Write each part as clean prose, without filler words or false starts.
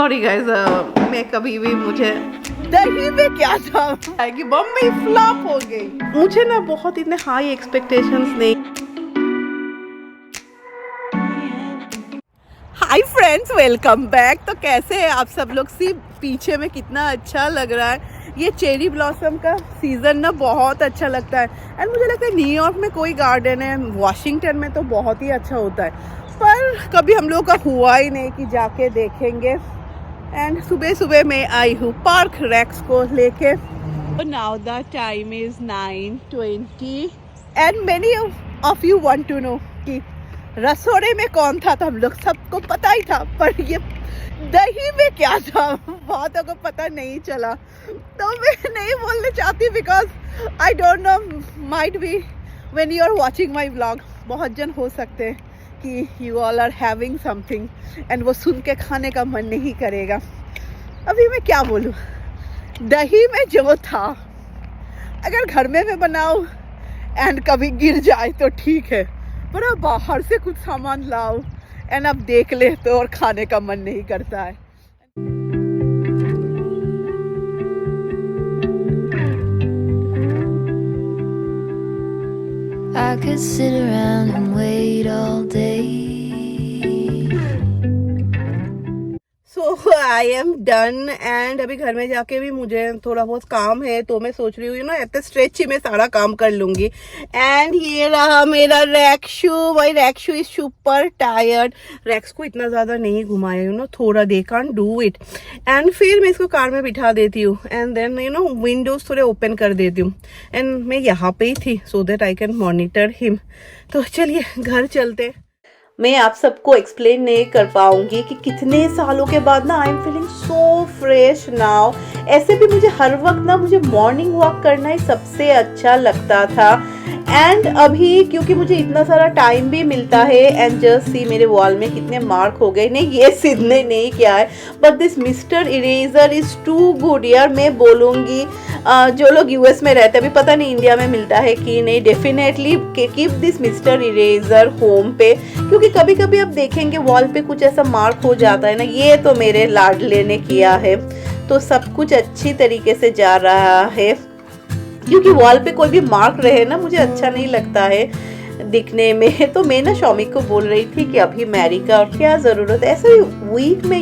Sorry guys, मैं कभी भी मुझे दही में क्या था कि बम्बई फ्लॉप हो गई। मुझे ना बहुत इतने हाई एक्सपेक्टेशंस नहीं। Hi friends, welcome back. तो कैसे हैं आप सब लोग? सी पीछे में कितना अच्छा लग रहा है। ये चेरी ब्लॉसम का सीज़न ना बहुत अच्छा लगता है। एंड मुझे लगता है न्यूयॉर्क में कोई गार्डन है, वॉशिंगटन में तो बहुत ही अच्छा होता है, पर कभी हम लोग का हुआ ही नहीं कि जाके देखेंगे। एंड सुबह सुबह मैं आई हूँ पार्क रेक्स को लेके। Now the time is 9:20 and many of you want to know कि रसोड़े में कौन था। तो हम लोग सबको पता ही था, पर ये दही में क्या था बहुतों को पता नहीं चला। तो मैं नहीं बोलना चाहती because I don't know, might be when you are watching my vlog बहुत जन हो सकते हैं कि you all are having something and वो सुन के खाने का मन नहीं करेगा। अभी मैं क्या बोलूँ, दही में जो था अगर घर में मैं बनाऊँ एंड कभी गिर जाए तो ठीक है, पर अब बाहर से कुछ सामान लाओ एंड अब देख ले तो और खाने का मन नहीं करता है। I could sit around and wait all day. So I am done and अभी घर में जाके भी मुझे थोड़ा बहुत काम है, तो मैं सोच रही हूँ ना इतने स्ट्रेच ही मैं सारा काम कर लूंगी। एंड ये रहा मेरा रैक शू। माई रैक शू इज सुपर टायर्ड। रैक्स को इतना ज़्यादा नहीं घुमाया थोड़ा, they can't do it. And फिर मैं इसको कार में बिठा देती हूँ एंड देन विंडोज थोड़े ओपन कर देती हूँ। एंड मैं यहाँ पे ही थी so that I can monitor him. तो चलिए घर चलते। मैं आप सबको एक्सप्लेन नहीं कर पाऊंगी कि कितने सालों के बाद ना I am feeling so fresh now. ऐसे भी मुझे हर वक्त ना मुझे मॉर्निंग वॉक करना ही सबसे अच्छा लगता था। एंड अभी क्योंकि मुझे इतना सारा टाइम भी मिलता है एंड जस्ट सी मेरे वॉल में कितने मार्क हो गए। नहीं ये सिद्ध ने नहीं किया है, but this mister eraser is too good यार। मैं बोलूँगी जो लोग यूएस में रहते हैं, अभी पता नहीं इंडिया में मिलता है कि नहीं, definitely keep this mister eraser home पे, क्योंकि कभी कभी आप देखेंगे वॉल पे कुछ ऐसा मार्क हो जाता है ना। ये तो मेरे लाडले ने किया है, तो सब कुछ अच्छी तरीके से जा रहा है। क्योंकि वॉल पे कोई भी मार्क रहे ना मुझे अच्छा नहीं लगता है दिखने में। तो मैं ना शौमिक को बोल रही थी कि अभी मैरी का और क्या ज़रूरत है, ऐसे वीक में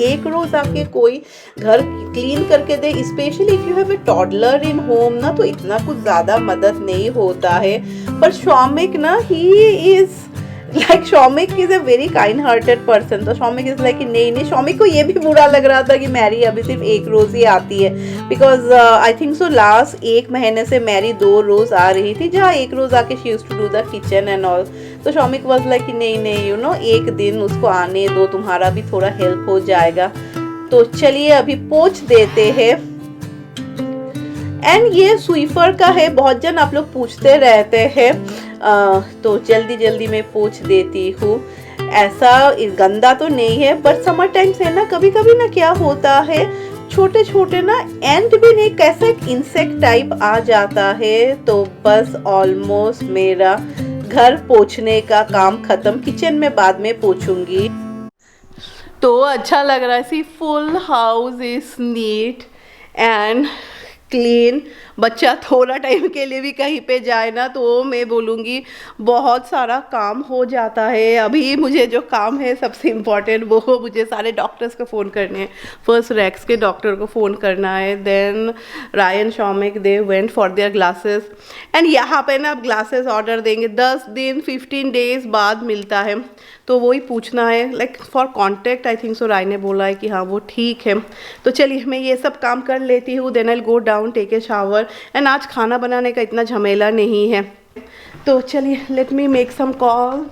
एक रोज आके कोई घर क्लीन करके दे। Specially if you have a toddler in home ना, तो इतना कुछ ज़्यादा मदद नहीं होता है। पर शौमिक ना ही is like Shoumik is a very kind hearted person. तो शौमिक इज लाइक नहीं, शौमिक को ये भी बुरा लग रहा था कि मैरी अभी सिर्फ एक रोज ही आती है, because I think so last 1 महीने से मैरी 2 रोज आ रही थी, जहाँ 1 रोज आके she used to do the kitchen and all. तो शौमिक वाज लाइक कि नहीं एक दिन उसको आने दो, तुम्हारा भी थोड़ा हेल्प हो जाएगा। तो चलिए अभी पोंछ देते हैं। एंड ये स्वीपर का है, बहुत जन आप लोग पूछते रहते हैं, तो जल्दी जल्दी मैं पोंछ देती हूँ। ऐसा गंदा तो नहीं है, बट समर टाइम्स है ना, कभी कभी ना क्या होता है छोटे छोटे ना एंड भी नहीं, कैसा एक इंसेक्ट टाइप आ जाता है। तो बस ऑलमोस्ट मेरा घर पोंछने का काम खत्म, किचन में बाद में पोंछूंगी। तो अच्छा लग रहा है, see full house is neat and clean. बच्चा थोड़ा टाइम के लिए भी कहीं पे जाए ना, तो मैं बोलूँगी बहुत सारा काम हो जाता है। अभी मुझे जो काम है सबसे इम्पॉर्टेंट वो मुझे सारे डॉक्टर्स को फ़ोन करने हैं। फर्स्ट रैक्स के डॉक्टर को फ़ोन करना है, then Ryan Shoumik they went for their glasses. And यहाँ पे ना आप ग्लासेस ऑर्डर देंगे 10 दिन 15 डेज बाद मिलता है, तो वही पूछना है like for contact. I think so Rai ने बोला है कि हाँ वो ठीक है। तो चलिए मैं ये सब काम कर लेती हूँ, then I go down take a shower. And आज खाना बनाने का इतना झमेला नहीं है, तो चलिए let me make some call.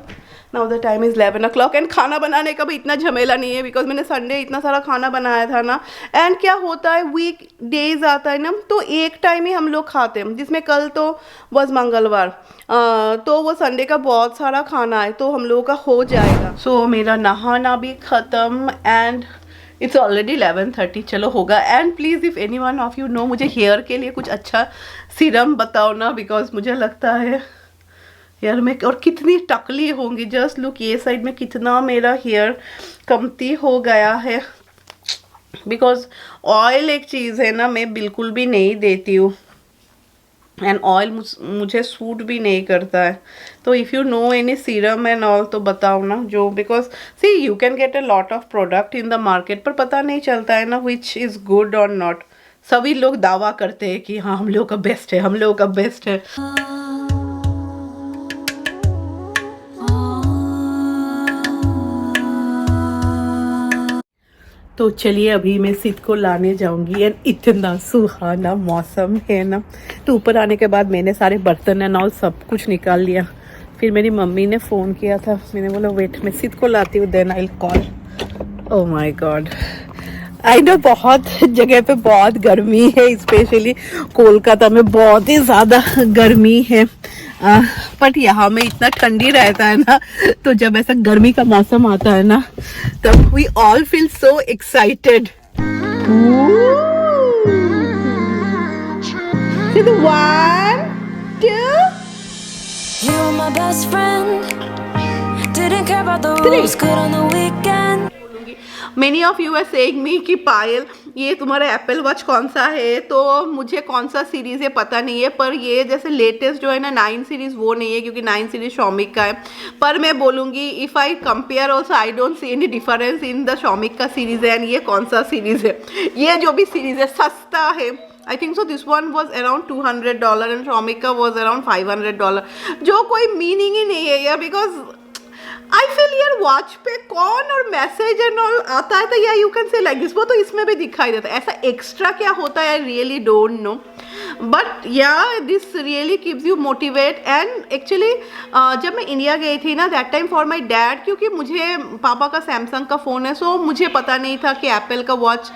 Now the time is 11 o'clock and खाना बनाने का भी इतना झमेला नहीं है, बिकॉज मैंने संडे इतना सारा खाना बनाया था ना। एंड क्या होता है वीक डेज आता है ना, तो एक टाइम ही हम लोग खाते हैं, जिसमें कल तो बस मंगलवार, तो वो संडे का बहुत सारा खाना है, तो हम लोगों का हो जाएगा। सो मेरा नहाना भी ख़त्म एंड इट्स ऑलरेडी 11:30। चलो होगा। And please if any one of you know मुझे हेयर के लिए कुछ अच्छा सीरम बताओ ना, बिकॉज मुझे लगता है यार मैं और कितनी टकली होंगी। जस्ट लुक ये साइड में कितना मेरा हेयर कमती हो गया है। बिकॉज ऑयल एक चीज़ है ना, मैं बिल्कुल भी नहीं देती हूँ, एंड ऑयल मुझे सूट भी नहीं करता है. तो if you know any serum and all तो बताओ ना, जो because see you can get a lot of product in the market, पर पता नहीं चलता है ना विच इज़ गुड और नॉट. सभी लोग दावा करते हैं कि हाँ हम लोग का बेस्ट है, हम लोग का बेस्ट है. तो चलिए अभी मैं सिद्ध को लाने जाऊंगी, एंड इतना सुहाना मौसम है ना. तो ऊपर आने के बाद मैंने सारे बर्तन एंड ऑल सब कुछ निकाल लिया. फिर मेरी मम्मी ने फ़ोन किया था, मैंने बोला वेट मैं सिद्ध को लाती हूँ, then I call. Oh my God, I know बहुत जगह पे बहुत गर्मी है, स्पेशली कोलकाता में बहुत ही ज़्यादा गर्मी है. बट यहाँ में इतना ठंडी रहता है ना, तो जब ऐसा गर्मी का मौसम आता है ना, तब we all feel so excited. One, two, You were my best friend. Didn't care about the rules, good on the weekend. Many of you are saying me कि पायल ये तुम्हारा एप्पल वॉच कौन सा है. तो मुझे कौन सा सीरीज़ है पता नहीं है, पर ये जैसे लेटेस्ट जो है ना 9 सीरीज़ वो नहीं है, क्योंकि 9 सीरीज़ शॉमिक का है. पर मैं बोलूँगी if I compare also I don't see any difference in the Shomik का सीरीज़ है एंड ये कौन सा सीरीज़ है. ये जो भी सीरीज़ है सस्ता है. I think so this one was around $200 and Shomik का वॉज अराउंड $500, जो कोई मीनिंग ही नहीं है यार. बिकॉज आई फील यार वॉच पे कौन और मैसेज एंड ऑल आता है, तो या you can say like this, वो तो इसमें भी दिखाई देता है. ऐसा एक्स्ट्रा क्या होता है I really don't know, but yeah this really keeps you motivate. And actually जब मैं इंडिया गई थी ना that time for my dad, क्योंकि मुझे पापा का सैमसंग का फ़ोन है, सो मुझे पता नहीं था कि एप्पल का वॉच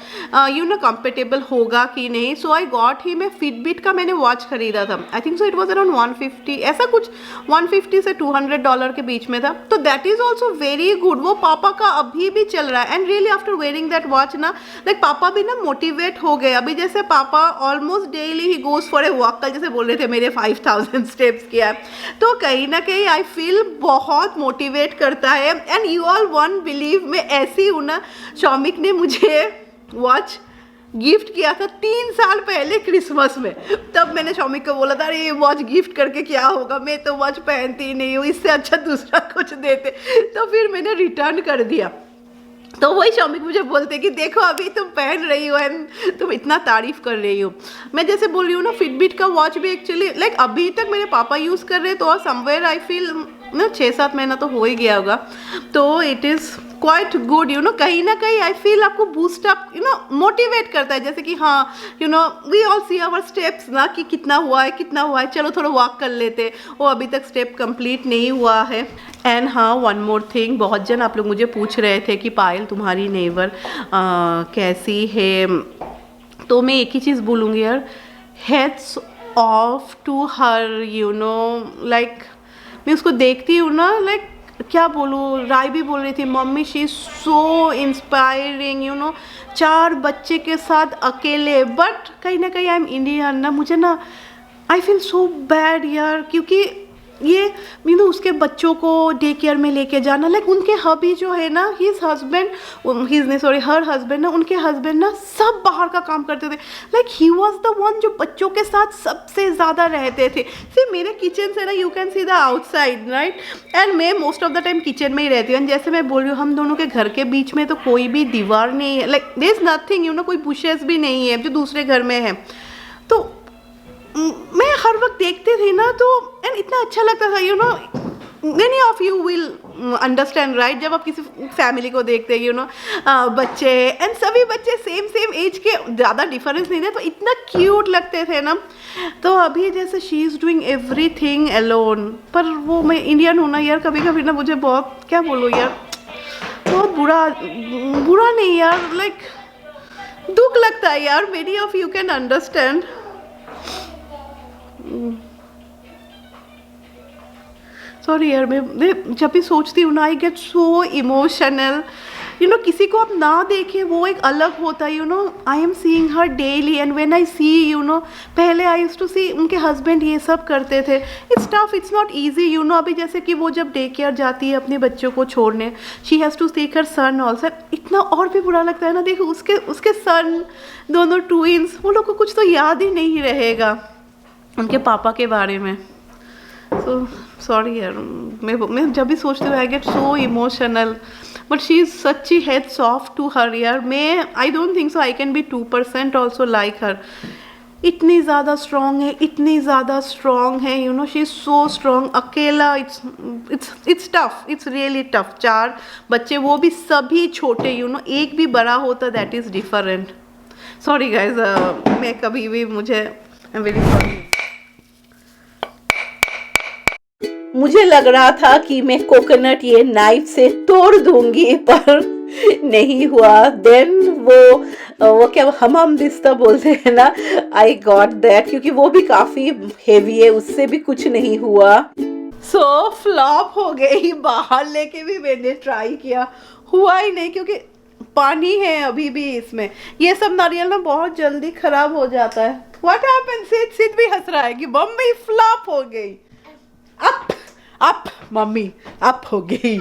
यू नो कंपेटेबल होगा कि नहीं. सो आई गॉट ही, मैं फिटबिट का मैंने वॉच खरीदा था. आई think so it was around 150, ऐसा कुछ 150 से $200 के बीच में था. तो that is also very good. वो पापा का अभी भी चल रहा है, and really after wearing that watch ना लाइक पापा भी ना मोटिवेट हो गए. अभी जैसे पापा almost daily he goes for a walk, कल जैसे बोल रहे थे मेरे 5000 स्टेप्स किया है. तो कहीं ना कहीं आई फील बहुत मोटिवेट करता है. And you all one believe, मैं ऐसी हूँ ना, शॉमिक ने मुझे वॉच गिफ्ट किया था 3 साल पहले क्रिसमस में. तब मैंने शॉमिक को बोला था अरे ये वॉच गिफ्ट करके क्या होगा, मैं तो वॉच पहनती ही नहीं हूँ, इससे अच्छा दूसरा कुछ देते. तो फिर मैंने रिटर्न कर दिया. तो वही शॉमिक मुझे बोलते कि देखो अभी तुम पहन रही हो एंड तुम इतना तारीफ कर रही हो. मैं जैसे बोल रही हूँ ना फिटबिट का वॉच भी एक्चुअली लाइक अभी तक मेरे पापा यूज़ कर रहे हैं, तो समवेयर आई फील ना 6-7 महीना तो हो ही गया होगा. तो it is quite good you know. कहीं ना कहीं आई फील आपको boost up you know motivate करता है. जैसे कि हाँ you know we all see our steps ना कि कितना हुआ है, चलो थोड़ा वॉक कर लेते. वो अभी तक स्टेप कंप्लीट नहीं हुआ है. एंड हाँ वन मोर थिंग, बहुत जन आप लोग मुझे पूछ रहे थे कि पायल तुम्हारी नेबर कैसी है. तो मैं एक ही चीज़ बोलूँगी यार, hats off to her you know. Like मैं उसको देखती हूँ ना, लाइक क्या बोलूँ, राय भी बोल रही थी mummy she is so inspiring you know. 4 बच्चे के साथ अकेले, बट कहीं ना कहीं आई एम इंडियन ना, मुझे ना आई फील सो बैड यार, क्योंकि ये यू नो उसके बच्चों को डे केयर में लेके जाना. लाइक उनके हबी जो है ना, हर हस्बैंड ना, उनके हस्बैंड ना सब बाहर का काम करते थे. Like he was the one जो बच्चों के साथ सबसे ज़्यादा रहते थे. सिर्फ मेरे किचन से ना you can see the outside right, and मैं most of the time kitchen में ही रहती हूँ. जैसे मैं बोल रही हूँ हम दोनों के घर के बीच में तो कोई भी दीवार नहीं है, like there is nothing you know, कोई बुशेस भी नहीं है जो दूसरे घर में है. तो मैं हर वक्त देखते थे ना, तो एंड इतना अच्छा लगता था you know. Many of you will understand right, जब आप किसी फैमिली को देखते हैं यू नो बच्चे एंड सभी बच्चे सेम एज के, ज़्यादा डिफरेंस नहीं था, तो इतना क्यूट लगते थे ना. तो अभी जैसे she is doing everything alone, पर वो मैं इंडियन हूँ ना यार, कभी कभी ना मुझे बहुत क्या बोलूँ यार, बहुत बुरा नहीं यार, लाइक दुख लगता है यार. Many of you can understand. Sorry यार, मैं जब भी सोचती हूँ ना आई get so emotional you know किसी को आप ना देखें वो एक अलग होता है, you know I am seeing her daily and when I see, you know पहले आई यूज्ड टू सी उनके हस्बैंड ये सब करते थे, it's tough, it's not easy, you know. अभी जैसे कि वो जब डे केयर जाती है अपने बच्चों को छोड़ने, she has to take her son also, इतना और भी बुरा लगता है ना, देखो उसके सन दोनों ट्विंस, वो लोग को कुछ तो याद ही नहीं रहेगा उनके पापा के बारे में। सो सॉरी यार, मैं जब भी सोचती हूँ I get so emotional, but she is सच्ची हेड्स ऑफ टू हर यार। मैं I don't think so I can be 2% also like her. इतनी ज़्यादा स्ट्रॉन्ग है, इतनी ज़्यादा स्ट्रॉन्ग है, you know she is so strong. अकेला it's tough, it's really tough. 4 बच्चे, वो भी सभी छोटे, यू नो एक भी बड़ा होता that is different. Sorry guys, मैं कभी भी मुझे आई एम वेरी सॉरी। मुझे लग रहा था कि मैं कोकोनट ये नाइफ से तोड़ दूंगी, पर नहीं हुआ। देन वो क्या हमाम दिस्ता बोलते हैं ना, आई गॉट दैट, क्योंकि वो भी काफी हेवी है, उससे भी कुछ नहीं हुआ। सो फ्लॉप हो गई। बाहर लेके भी मैंने ट्राई किया, हुआ ही नहीं, क्योंकि पानी है अभी भी इसमें। ये सब नारियल ना बहुत जल्दी खराब हो जाता है। What happened? सिद भी हंस रहा है कि मम्मी फ्लॉप हो गई। अप मम्मी अप हो गई।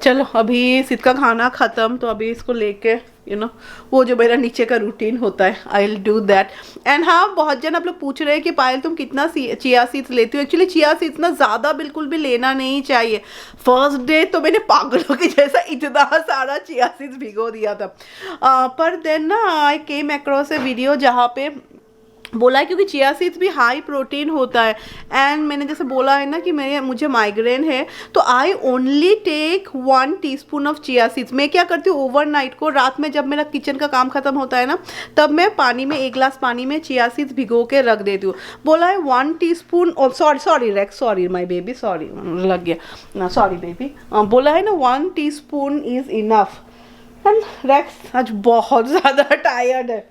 चलो अभी सिद का खाना ख़त्म, तो अभी इसको लेके यू नो वो जो मेरा नीचे का रूटीन होता है I will do that. And हाँ, बहुत जन आप लोग पूछ रहे हैं कि पायल तुम कितना चिया सीड्स लेती हो। एक्चुअली चिया सीड्स ना ज़्यादा बिल्कुल भी लेना नहीं चाहिए। फर्स्ट डे तो मैंने पागलों के जैसा इतना सारा चिया सीड्स भिगो दिया था, पर देन ना आई केम अक्रॉस ए वीडियो जहाँ पे बोला है, क्योंकि चिया सीड्स भी हाई प्रोटीन होता है। एंड मैंने जैसे बोला है ना कि मुझे माइग्रेन है, तो I only take 1 teaspoon of chia seeds. मैं क्या करती हूँ, ओवरनाइट को, रात में जब मेरा किचन का काम खत्म होता है ना, तब मैं पानी में 1 गिलास पानी में चिया सीड्स भिगो के रख देती हूँ। बोला है 1 teaspoon, sorry Rex, sorry my baby, sorry लग गया, सॉरी बेबी। बोला है ना 1 teaspoon is enough. And Rex आज बहुत ज़्यादा टायर्ड है।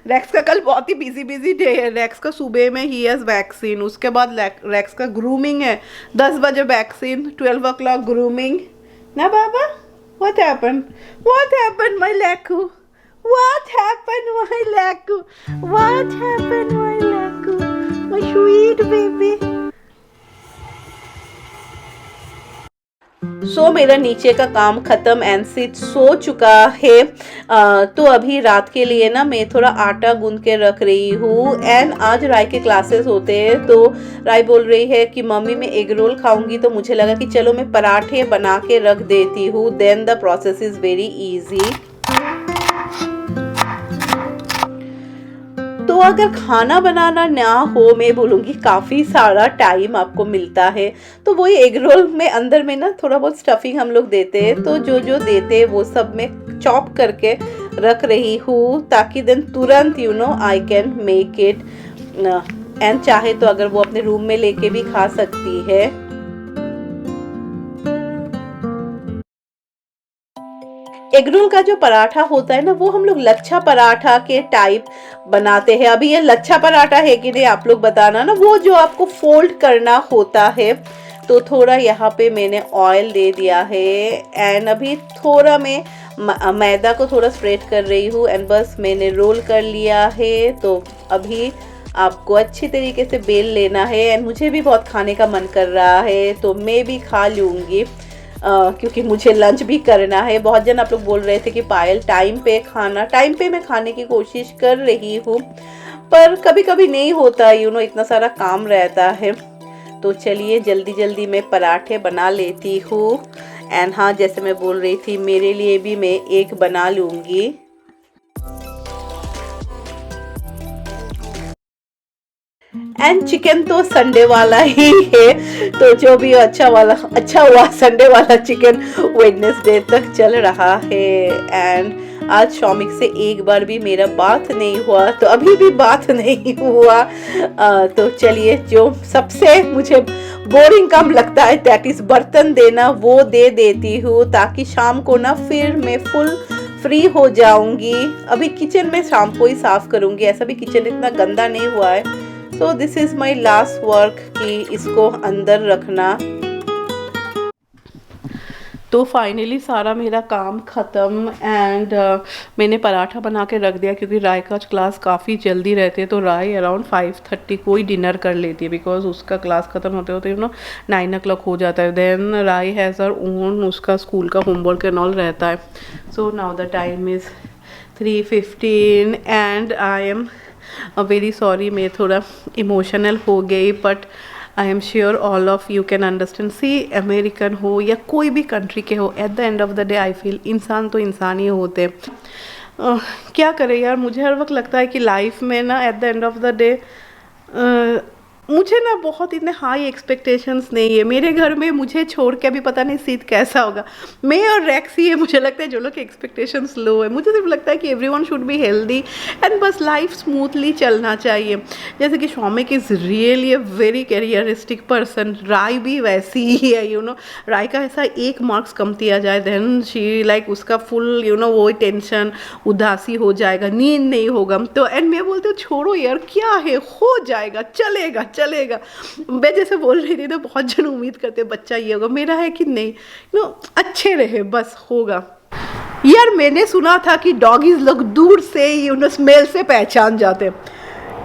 रेक्स का कल बहुत ही बिजी डे है। रेक्स का सुबह में ही हैज़ वैक्सीन, उसके बाद रेक्स का ग्रूमिंग है, 10 बजे वैक्सीन, 12 o'clock ग्रूमिंग ना बाबा। व्हाट हैपेंड माय लैकू, व्हाट हैपेंड माय लैकू, माय स्वीट बेबी। सो मेरा नीचे का काम ख़त्म एंड सिद सो चुका है। तो अभी रात के लिए ना मैं थोड़ा आटा गूंद के रख रही हूँ। एंड आज राय के क्लासेस होते हैं, तो राय बोल रही है कि मम्मी मैं एग रोल खाऊंगी, तो मुझे लगा कि चलो मैं पराठे बना के रख देती हूँ। Then the process is very easy. तो अगर खाना बनाना ना हो, मैं बोलूँगी काफ़ी सारा टाइम आपको मिलता है, तो वही एग रोल में अंदर में ना थोड़ा बहुत स्टफिंग हम लोग देते हैं, तो जो देते हैं वो सब मैं चॉप करके रख रही हूँ, ताकि देन तुरंत you know I can make it. And चाहे तो अगर वो अपने रूम में लेके भी खा सकती है। एग रोल का जो पराठा होता है ना, वो हम लोग लच्छा पराठा के टाइप बनाते हैं। अभी ये लच्छा पराठा है कि नहीं आप लोग बताना ना। वो जो आपको फोल्ड करना होता है, तो थोड़ा यहाँ पे मैंने ऑयल दे दिया है एंड अभी थोड़ा मैं मैदा को थोड़ा स्प्रेड कर रही हूँ एंड बस मैंने रोल कर लिया है। तो अभी आपको अच्छी तरीके से बेल लेना है एंड मुझे भी बहुत खाने का मन कर रहा है, तो मैं भी खा लूँगी क्योंकि मुझे लंच भी करना है। बहुत जन आप लोग बोल रहे थे कि पायल टाइम पे मैं खाने की कोशिश कर रही हूँ, पर कभी कभी नहीं होता, यू नो इतना सारा काम रहता है। तो चलिए जल्दी मैं पराठे बना लेती हूँ। एंड हाँ, जैसे मैं बोल रही थी, मेरे लिए भी मैं एक बना लूँगी। एंड चिकन तो संडे वाला ही है, तो जो भी अच्छा हुआ संडे वाला चिकन वेडनेसडे तक चल रहा है। एंड आज शौमिक से एक बार भी मेरा बात नहीं हुआ, तो अभी भी बात नहीं हुआ। तो चलिए, जो सबसे मुझे बोरिंग काम लगता है दैट इज बर्तन देना, वो दे देती हूँ, ताकि शाम को ना फिर मैं फुल फ्री हो जाऊंगी। अभी किचन में शाम को ही साफ करूंगी, ऐसा भी किचन इतना गंदा नहीं हुआ है। तो this is my last work कि इसको अंदर रखना। तो फाइनली सारा मेरा काम ख़त्म एंड मैंने पराठा बना के रख दिया क्योंकि राय का क्लास काफ़ी जल्दी रहते हैं, तो राय अराउंड 5:30 को ही डिनर कर लेती है बिकॉज उसका क्लास ख़त्म होते होते 9 o'clock हो जाता है। Then Rai has her own उसका स्कूल का होमवर्क एंड ऑल रहता है। So now the time is 3:15 and I am very sorry, मैं थोड़ा इमोशनल हो गई, but I am sure all of you can understand. See American हो या कोई भी कंट्री के हो, at the end of the day I feel इंसान तो इंसान ही होते हैं। क्या करें यार, मुझे हर वक्त लगता है कि लाइफ में ना eight the end of the day मुझे ना बहुत इतने हाई एक्सपेक्टेशंस नहीं है। मेरे घर में मुझे छोड़ के अभी पता नहीं सीट कैसा होगा। मैं और रैक्स ही है मुझे लगता है जो लोग के एक्सपेक्टेशंस लो है। मुझे सिर्फ लगता है कि everyone should be healthy and बस लाइफ स्मूथली चलना चाहिए। जैसे कि Shoumik is really a very careeristic person, Rai भी वैसी ही है, यू नो। राय का ऐसा 1 मार्क्स कम दिया जाए देन शी लाइक उसका फुल यू नो वो टेंशन, उदासी हो जाएगा, नींद नहीं होगा। तो एंड मैं बोलती हूँ छोड़ो यार, क्या है, हो जाएगा, चलेगा। मैं जैसे बोल रही थी तो बहुत जन उम्मीद करते बच्चा ये होगा, मेरा है कि नहीं नो अच्छे रहे बस होगा। यार मैंने सुना था कि डॉगीज लोग दूर से यू नो स्मेल से पहचान जाते।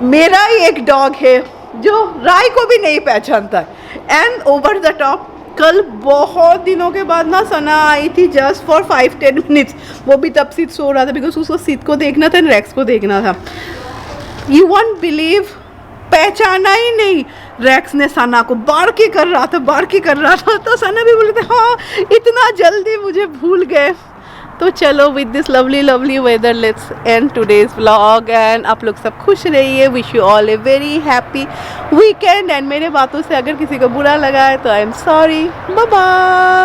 मेरा ही एक डॉग है जो राय को भी नहीं पहचानता एंड ओवर द टॉप कल बहुत दिनों के बाद ना सना आई थी जस्ट फॉर 5-10 मिनट्स। वो भी तब सिद्ध सो रहा था बिकॉज उसको सिद्ध को देखना था, रैक्स को देखना था। यू वॉन्ट बिलीव, पहचाना ही नहीं। रैक्स ने सना को बार्की कर रहा था तो सना भी बोले थे हाँ इतना जल्दी मुझे भूल गए। तो चलो with this lovely weather let's end today's vlog and आप लोग सब खुश रहिए। Wish you all a very happy weekend and मेरे बातों से अगर किसी को बुरा लगा है तो I am sorry. Bye bye.